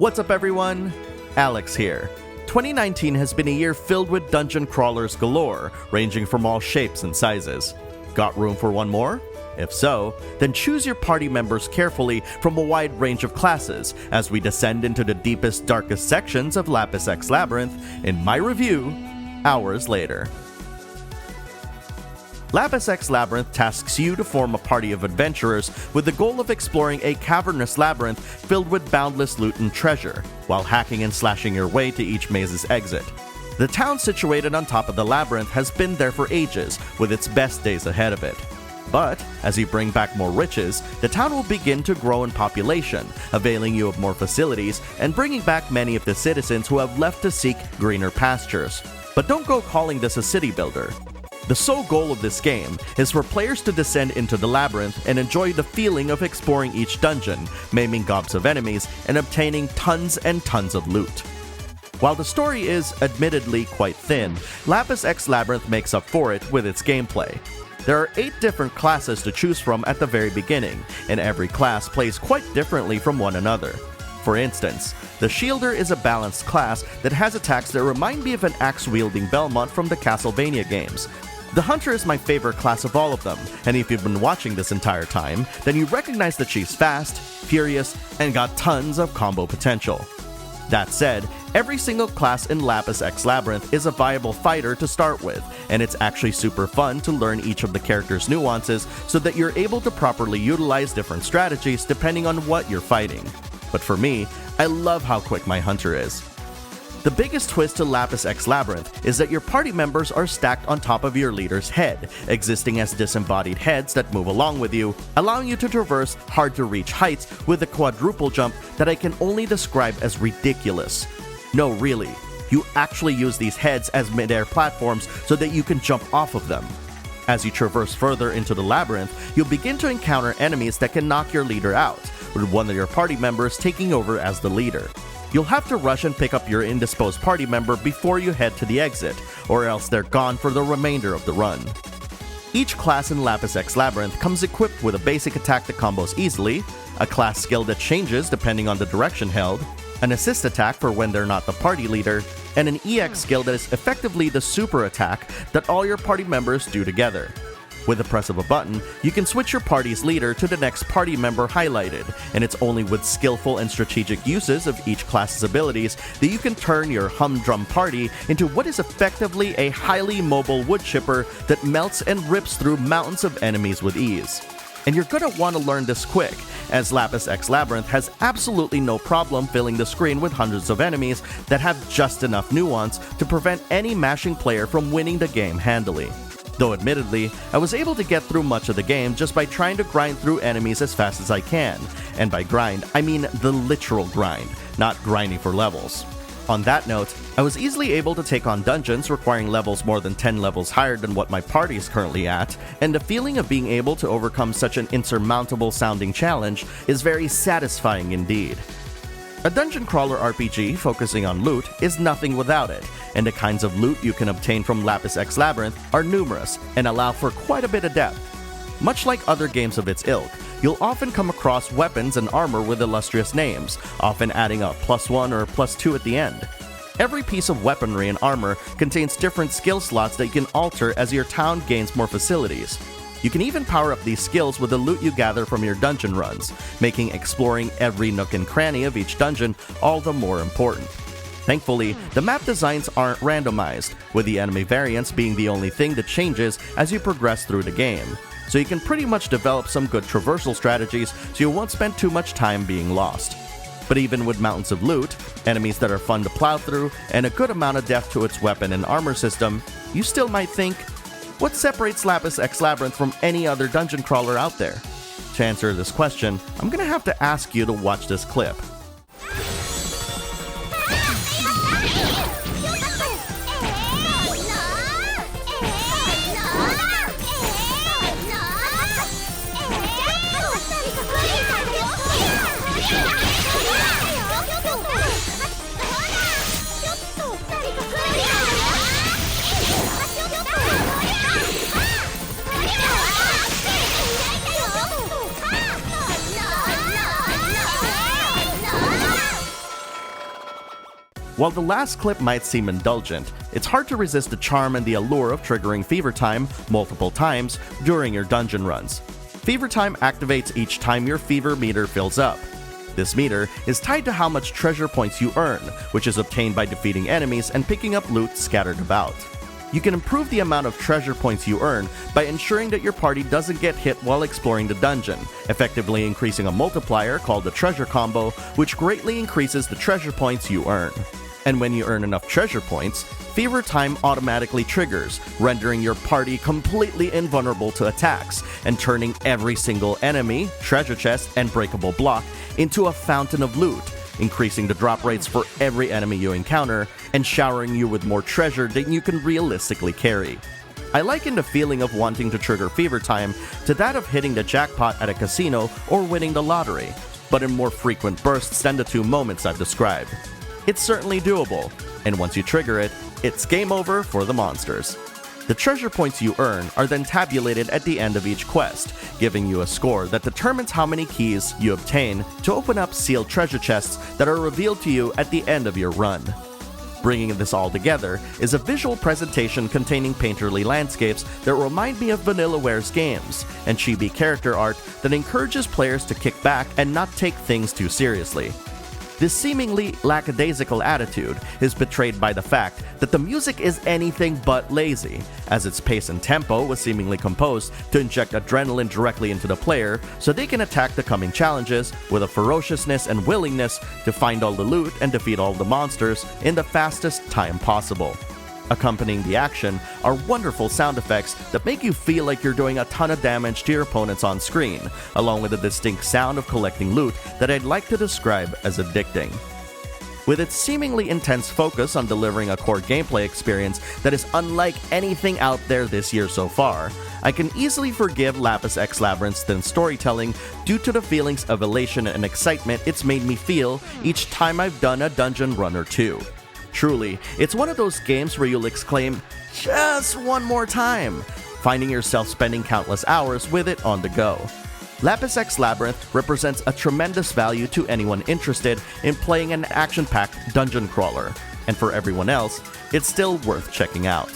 What's up everyone? Alex here. 2019 has been a year filled with dungeon crawlers galore, ranging from all shapes and sizes. Got room for one more? If so, then choose your party members carefully from a wide range of classes as we descend into the deepest, darkest sections of Lapis x Labyrinth in my review, hours later. Lapis x Labyrinth tasks you to form a party of adventurers with the goal of exploring a cavernous labyrinth filled with boundless loot and treasure, while hacking and slashing your way to each maze's exit. The town situated on top of the labyrinth has been there for ages, with its best days ahead of it. But, as you bring back more riches, the town will begin to grow in population, availing you of more facilities and bringing back many of the citizens who have left to seek greener pastures. But don't go calling this a city builder. The sole goal of this game is for players to descend into the labyrinth and enjoy the feeling of exploring each dungeon, maiming gobs of enemies, and obtaining tons and tons of loot. While the story is admittedly quite thin, Lapis x Labyrinth makes up for it with its gameplay. There are 8 different classes to choose from at the very beginning, and every class plays quite differently from one another. For instance, the Shielder is a balanced class that has attacks that remind me of an axe-wielding Belmont from the Castlevania games. The Hunter is my favorite class of all of them, and if you've been watching this entire time, then you recognize that she's fast, furious, and got tons of combo potential. That said, every single class in Lapis x Labyrinth is a viable fighter to start with, and it's actually super fun to learn each of the character's nuances so that you're able to properly utilize different strategies depending on what you're fighting. But for me, I love how quick my Hunter is. The biggest twist to Lapis x Labyrinth is that your party members are stacked on top of your leader's head, existing as disembodied heads that move along with you, allowing you to traverse hard-to-reach heights with a quadruple jump that I can only describe as ridiculous. No, really, you actually use these heads as mid-air platforms so that you can jump off of them. As you traverse further into the labyrinth, you'll begin to encounter enemies that can knock your leader out, with one of your party members taking over as the leader. You'll have to rush and pick up your indisposed party member before you head to the exit, or else they're gone for the remainder of the run. Each class in Lapis x Labyrinth comes equipped with a basic attack that combos easily, a class skill that changes depending on the direction held, an assist attack for when they're not the party leader, and an EX skill that is effectively the super attack that all your party members do together. With the press of a button, you can switch your party's leader to the next party member highlighted, and it's only with skillful and strategic uses of each class's abilities that you can turn your humdrum party into what is effectively a highly mobile wood chipper that melts and rips through mountains of enemies with ease. And you're gonna want to learn this quick, as Lapis x Labyrinth has absolutely no problem filling the screen with hundreds of enemies that have just enough nuance to prevent any mashing player from winning the game handily. Though admittedly, I was able to get through much of the game just by trying to grind through enemies as fast as I can. And by grind, I mean the literal grind, not grinding for levels. On that note, I was easily able to take on dungeons requiring levels more than 10 levels higher than what my party is currently at, and the feeling of being able to overcome such an insurmountable sounding challenge is very satisfying indeed. A dungeon crawler RPG focusing on loot is nothing without it, and the kinds of loot you can obtain from Lapis x Labyrinth are numerous and allow for quite a bit of depth. Much like other games of its ilk, you'll often come across weapons and armor with illustrious names, often adding a +1 or +2 at the end. Every piece of weaponry and armor contains different skill slots that you can alter as your town gains more facilities. You can even power up these skills with the loot you gather from your dungeon runs, making exploring every nook and cranny of each dungeon all the more important. Thankfully, the map designs aren't randomized, with the enemy variants being the only thing that changes as you progress through the game, so you can pretty much develop some good traversal strategies so you won't spend too much time being lost. But even with mountains of loot, enemies that are fun to plow through, and a good amount of depth to its weapon and armor system, you still might think, what separates Lapis x Labyrinth from any other dungeon crawler out there? To answer this question, I'm gonna have to ask you to watch this clip. While the last clip might seem indulgent, it's hard to resist the charm and the allure of triggering Fever Time multiple times during your dungeon runs. Fever Time activates each time your fever meter fills up. This meter is tied to how much treasure points you earn, which is obtained by defeating enemies and picking up loot scattered about. You can improve the amount of treasure points you earn by ensuring that your party doesn't get hit while exploring the dungeon, effectively increasing a multiplier called the treasure combo, which greatly increases the treasure points you earn. And when you earn enough treasure points, Fever Time automatically triggers, rendering your party completely invulnerable to attacks, and turning every single enemy, treasure chest, and breakable block into a fountain of loot, increasing the drop rates for every enemy you encounter, and showering you with more treasure than you can realistically carry. I liken the feeling of wanting to trigger Fever Time to that of hitting the jackpot at a casino or winning the lottery, but in more frequent bursts than the two moments I've described. It's certainly doable, and once you trigger it, it's game over for the monsters. The treasure points you earn are then tabulated at the end of each quest, giving you a score that determines how many keys you obtain to open up sealed treasure chests that are revealed to you at the end of your run. Bringing this all together is a visual presentation containing painterly landscapes that remind me of Vanillaware's games, and chibi character art that encourages players to kick back and not take things too seriously. This seemingly lackadaisical attitude is betrayed by the fact that the music is anything but lazy, as its pace and tempo was seemingly composed to inject adrenaline directly into the player so they can attack the coming challenges with a ferociousness and willingness to find all the loot and defeat all the monsters in the fastest time possible. Accompanying the action are wonderful sound effects that make you feel like you're doing a ton of damage to your opponents on screen, along with a distinct sound of collecting loot that I'd like to describe as addicting. With its seemingly intense focus on delivering a core gameplay experience that is unlike anything out there this year so far, I can easily forgive Lapis X Labyrinth's thin storytelling due to the feelings of elation and excitement it's made me feel each time I've done a dungeon run or two. Truly, it's one of those games where you'll exclaim, "Just one more time," finding yourself spending countless hours with it on the go. Lapis X Labyrinth represents a tremendous value to anyone interested in playing an action-packed dungeon crawler, and for everyone else, it's still worth checking out.